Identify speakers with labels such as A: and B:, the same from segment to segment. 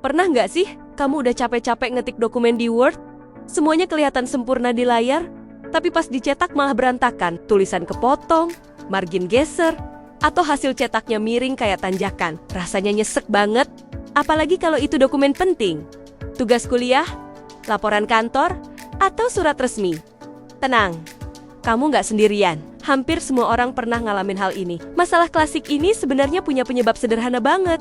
A: Pernah nggak sih kamu udah capek-capek ngetik dokumen di Word? Semuanya kelihatan sempurna di layar, tapi pas dicetak malah berantakan. Tulisan kepotong, margin geser, atau hasil cetaknya miring kayak tanjakan. Rasanya nyesek banget, apalagi kalau itu dokumen penting. Tugas kuliah, laporan kantor, atau surat resmi. Tenang, kamu nggak sendirian. Hampir semua orang pernah ngalamin hal ini. Masalah klasik ini sebenarnya punya penyebab sederhana banget.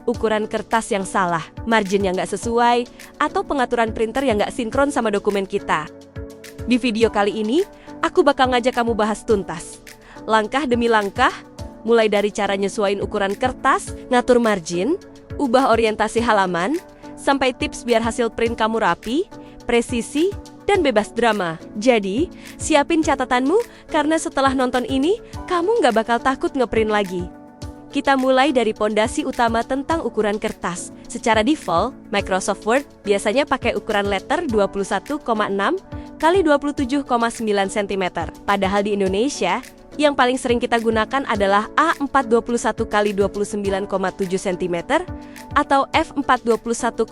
A: Ukuran kertas yang salah, margin yang nggak sesuai, atau pengaturan printer yang nggak sinkron sama dokumen kita. Di video kali ini, aku bakal ngajak kamu bahas tuntas. Langkah demi langkah, mulai dari cara nyesuaiin ukuran kertas, ngatur margin, ubah orientasi halaman, sampai tips biar hasil print kamu rapi, presisi, dan bebas drama. Jadi, siapin catatanmu, karena setelah nonton ini, kamu nggak bakal takut ngeprint lagi. Kita mulai dari pondasi utama tentang ukuran kertas. Secara default, Microsoft Word biasanya pakai ukuran letter 21,6 kali 27,9 cm. Padahal di Indonesia, yang paling sering kita gunakan adalah A421 kali 29,7 cm atau F421,5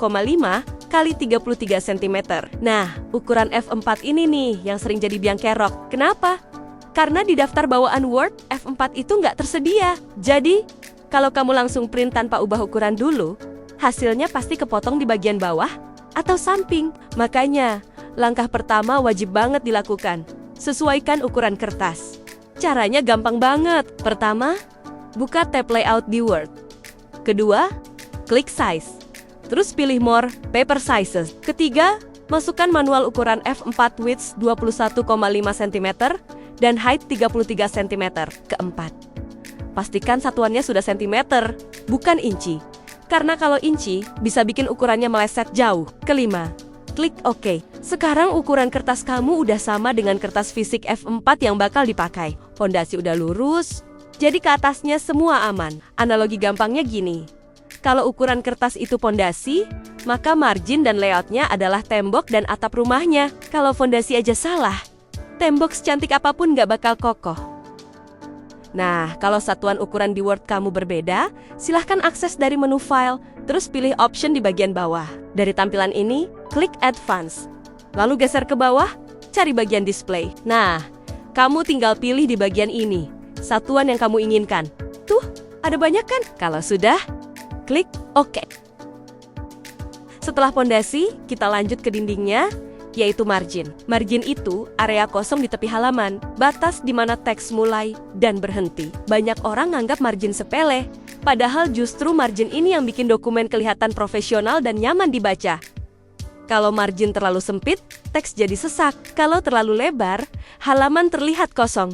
A: kali 33 cm. Nah, ukuran F4 ini nih yang sering jadi biang kerok. Kenapa? Karena di daftar bawaan Word, F4 itu nggak tersedia. Jadi, kalau kamu langsung print tanpa ubah ukuran dulu, hasilnya pasti kepotong di bagian bawah atau samping. Makanya, langkah pertama wajib banget dilakukan. Sesuaikan ukuran kertas. Caranya gampang banget. Pertama, buka tab layout di Word. Kedua, klik size. Terus pilih more, paper sizes. Ketiga, masukkan manual ukuran F4 width 21,5 cm dan height 33 cm. Keempat, pastikan satuannya sudah cm, bukan inci. Karena kalau inci, bisa bikin ukurannya meleset jauh. Kelima, klik OK. Sekarang ukuran kertas kamu udah sama dengan kertas fisik F4 yang bakal dipakai. Pondasi udah lurus, jadi ke atasnya semua aman. Analogi gampangnya gini. Kalau ukuran kertas itu pondasi, maka margin dan layoutnya adalah tembok dan atap rumahnya. Kalau fondasi aja salah, tembok secantik apapun nggak bakal kokoh. Nah, kalau satuan ukuran di Word kamu berbeda, silahkan akses dari menu File, terus pilih Option di bagian bawah. Dari tampilan ini, klik Advance. Lalu geser ke bawah, cari bagian Display. Nah, kamu tinggal pilih di bagian ini, satuan yang kamu inginkan. Tuh, ada banyak kan? Kalau sudah, klik OK. Setelah pondasi, kita lanjut ke dindingnya, yaitu margin. Margin itu area kosong di tepi halaman, batas di mana teks mulai dan berhenti. Banyak orang nganggap margin sepele, padahal justru margin ini yang bikin dokumen kelihatan profesional dan nyaman dibaca. Kalau margin terlalu sempit, teks jadi sesak. Kalau terlalu lebar, halaman terlihat kosong.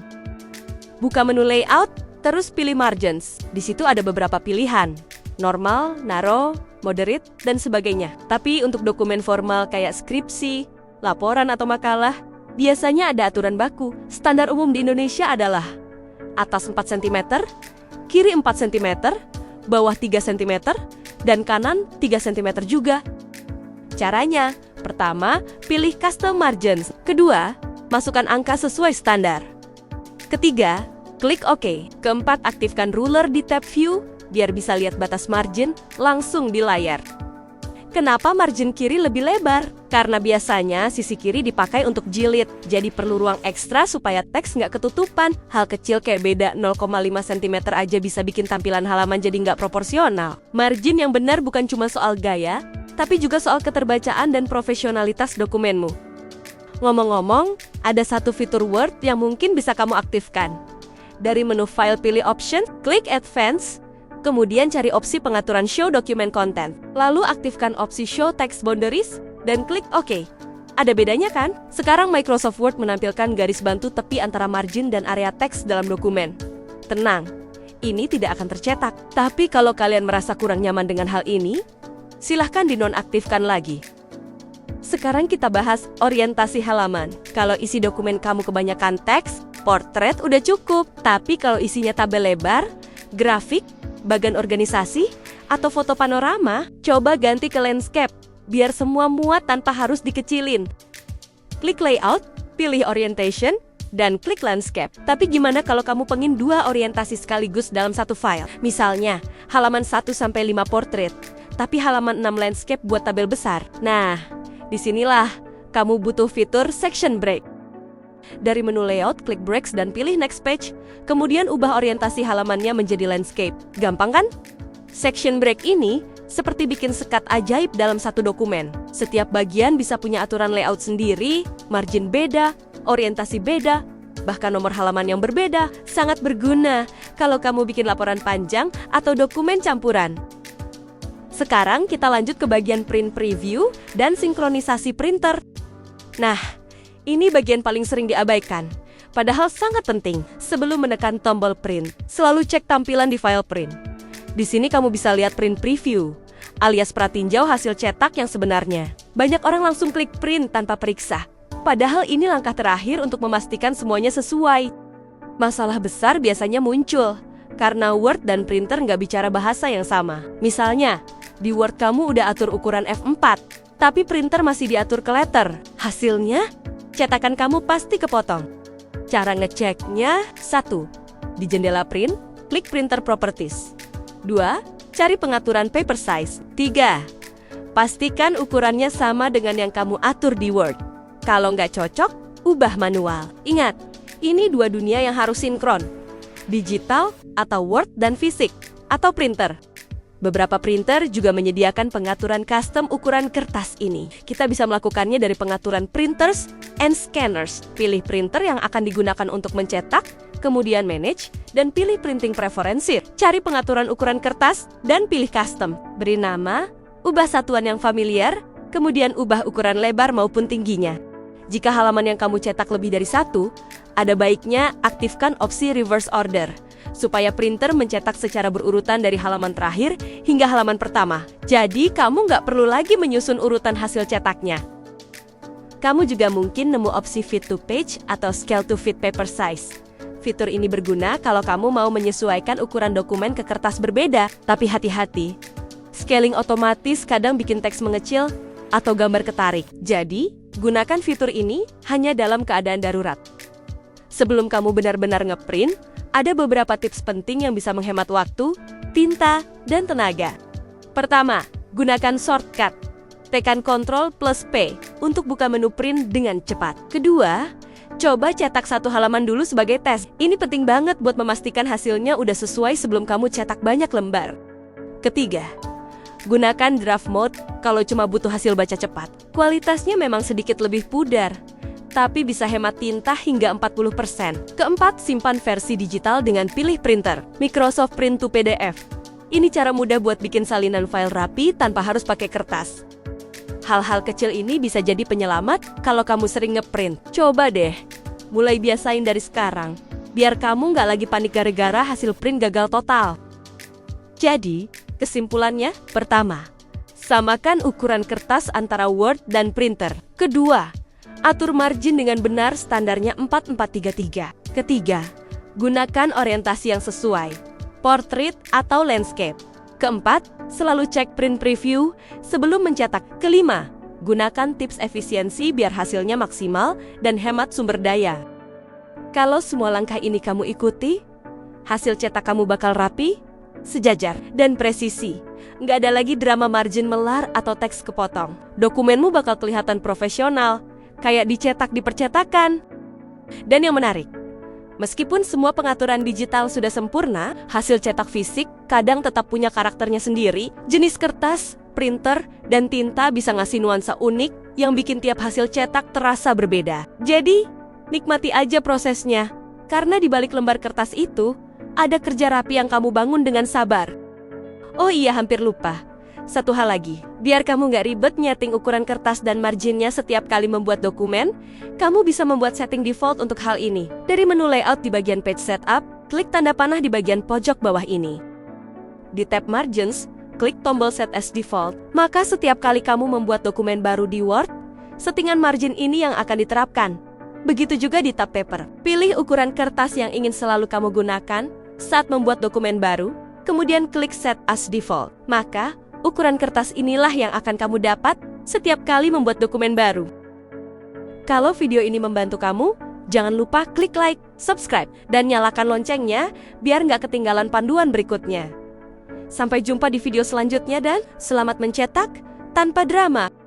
A: Buka menu layout, terus pilih margins. Di situ ada beberapa pilihan. Normal, narrow, moderate, dan sebagainya. Tapi untuk dokumen formal kayak skripsi, laporan atau makalah, biasanya ada aturan baku. Standar umum di Indonesia adalah atas 4 cm, kiri 4 cm, bawah 3 cm, dan kanan 3 cm juga. Caranya, pertama, pilih custom margins. Kedua, masukkan angka sesuai standar. Ketiga, klik OK. Keempat, aktifkan ruler di tab View, biar bisa lihat batas margin langsung di layar. Kenapa margin kiri lebih lebar? Karena biasanya sisi kiri dipakai untuk jilid, jadi perlu ruang ekstra supaya teks nggak ketutupan. Hal kecil kayak beda 0,5 cm aja bisa bikin tampilan halaman jadi nggak proporsional. Margin yang benar bukan cuma soal gaya, tapi juga soal keterbacaan dan profesionalitas dokumenmu. Ngomong-ngomong, ada satu fitur Word yang mungkin bisa kamu aktifkan. Dari menu File pilih Option, klik Advance, kemudian cari opsi pengaturan Show Document Content. Lalu aktifkan opsi Show Text Boundaries dan klik OK. Ada bedanya kan? Sekarang Microsoft Word menampilkan garis bantu tepi antara margin dan area teks dalam dokumen. Tenang, ini tidak akan tercetak. Tapi kalau kalian merasa kurang nyaman dengan hal ini, silahkan dinonaktifkan lagi. Sekarang kita bahas orientasi halaman. Kalau isi dokumen kamu kebanyakan teks, portret udah cukup. Tapi kalau isinya tabel lebar, grafik, bagan organisasi, atau foto panorama, coba ganti ke landscape, biar semua muat tanpa harus dikecilin. Klik layout, pilih orientation, dan klik landscape. Tapi gimana kalau kamu pengen dua orientasi sekaligus dalam satu file? Misalnya, halaman 1-5 portrait, tapi halaman 6 landscape buat tabel besar. Nah, disinilah kamu butuh fitur section break. Dari menu layout, klik breaks dan pilih next page, kemudian ubah orientasi halamannya menjadi landscape. Gampang kan? Section break ini seperti bikin sekat ajaib dalam satu dokumen. Setiap bagian bisa punya aturan layout sendiri, margin beda, orientasi beda, bahkan nomor halaman yang berbeda. Sangat berguna kalau kamu bikin laporan panjang atau dokumen campuran. Sekarang kita lanjut ke bagian print preview dan sinkronisasi printer. Nah, ini bagian paling sering diabaikan, padahal sangat penting. Sebelum menekan tombol print, selalu cek tampilan di file print. Di sini kamu bisa lihat print preview, alias pratinjau hasil cetak yang sebenarnya. Banyak orang langsung klik print tanpa periksa, padahal ini langkah terakhir untuk memastikan semuanya sesuai. Masalah besar biasanya muncul, karena Word dan printer nggak bicara bahasa yang sama. Misalnya, di Word kamu udah atur ukuran F4, tapi printer masih diatur ke letter. Hasilnya, cetakan kamu pasti kepotong. Cara ngeceknya, 1. Di jendela print, klik Printer Properties. 2. Cari pengaturan paper size. 3. Pastikan ukurannya sama dengan yang kamu atur di Word. Kalau nggak cocok, ubah manual. Ingat, ini dua dunia yang harus sinkron. Digital atau Word dan fisik atau printer. Beberapa printer juga menyediakan pengaturan custom ukuran kertas ini. Kita bisa melakukannya dari pengaturan printers and scanners. Pilih printer yang akan digunakan untuk mencetak, kemudian manage, dan pilih printing preferences. Cari pengaturan ukuran kertas, dan pilih custom. Beri nama, ubah satuan yang familiar, kemudian ubah ukuran lebar maupun tingginya. Jika halaman yang kamu cetak lebih dari satu, ada baiknya aktifkan opsi reverse order, supaya printer mencetak secara berurutan dari halaman terakhir hingga halaman pertama. Jadi, kamu nggak perlu lagi menyusun urutan hasil cetaknya. Kamu juga mungkin nemu opsi fit to page atau scale to fit paper size. Fitur ini berguna kalau kamu mau menyesuaikan ukuran dokumen ke kertas berbeda. Tapi hati-hati, scaling otomatis kadang bikin teks mengecil atau gambar ketarik. Jadi, gunakan fitur ini hanya dalam keadaan darurat. Sebelum kamu benar-benar ngeprint, ada beberapa tips penting yang bisa menghemat waktu, tinta, dan tenaga. Pertama, gunakan shortcut. Tekan Ctrl+P untuk buka menu print dengan cepat. Kedua, coba cetak satu halaman dulu sebagai tes. Ini penting banget buat memastikan hasilnya udah sesuai sebelum kamu cetak banyak lembar. Ketiga, gunakan draft mode kalau cuma butuh hasil baca cepat. Kualitasnya memang sedikit lebih pudar, tapi bisa hemat tinta hingga 40%. Keempat, simpan versi digital dengan pilih printer. Microsoft Print to PDF. Ini cara mudah buat bikin salinan file rapi tanpa harus pakai kertas. Hal-hal kecil ini bisa jadi penyelamat kalau kamu sering ngeprint. Coba deh, mulai biasain dari sekarang, biar kamu nggak lagi panik gara-gara hasil print gagal total. Jadi, kesimpulannya, pertama, samakan ukuran kertas antara Word dan printer. Kedua, atur margin dengan benar, standarnya 4433. Ketiga, gunakan orientasi yang sesuai, portrait atau landscape. Keempat, selalu cek print preview sebelum mencetak. Kelima, gunakan tips efisiensi biar hasilnya maksimal dan hemat sumber daya. Kalau semua langkah ini kamu ikuti, hasil cetak kamu bakal rapi, sejajar, dan presisi. Nggak ada lagi drama margin melar atau teks kepotong. Dokumenmu bakal kelihatan profesional, kayak dicetak di percetakan. Dan yang menarik, meskipun semua pengaturan digital sudah sempurna, hasil cetak fisik kadang tetap punya karakternya sendiri. Jenis kertas, printer, dan tinta bisa ngasih nuansa unik yang bikin tiap hasil cetak terasa berbeda. Jadi, nikmati aja prosesnya, karena di balik lembar kertas itu, ada kerja rapi yang kamu bangun dengan sabar. Oh iya, hampir lupa. Satu hal lagi, biar kamu nggak ribet nyeting ukuran kertas dan marginnya setiap kali membuat dokumen, kamu bisa membuat setting default untuk hal ini. Dari menu layout di bagian page setup, klik tanda panah di bagian pojok bawah ini. Di tab margins, klik tombol set as default. Maka setiap kali kamu membuat dokumen baru di Word, settingan margin ini yang akan diterapkan. Begitu juga di tab paper. Pilih ukuran kertas yang ingin selalu kamu gunakan saat membuat dokumen baru, kemudian klik set as default. Maka, ukuran kertas inilah yang akan kamu dapat setiap kali membuat dokumen baru. Kalau video ini membantu kamu, jangan lupa klik like, subscribe, dan nyalakan loncengnya biar nggak ketinggalan panduan berikutnya. Sampai jumpa di video selanjutnya dan selamat mencetak tanpa drama.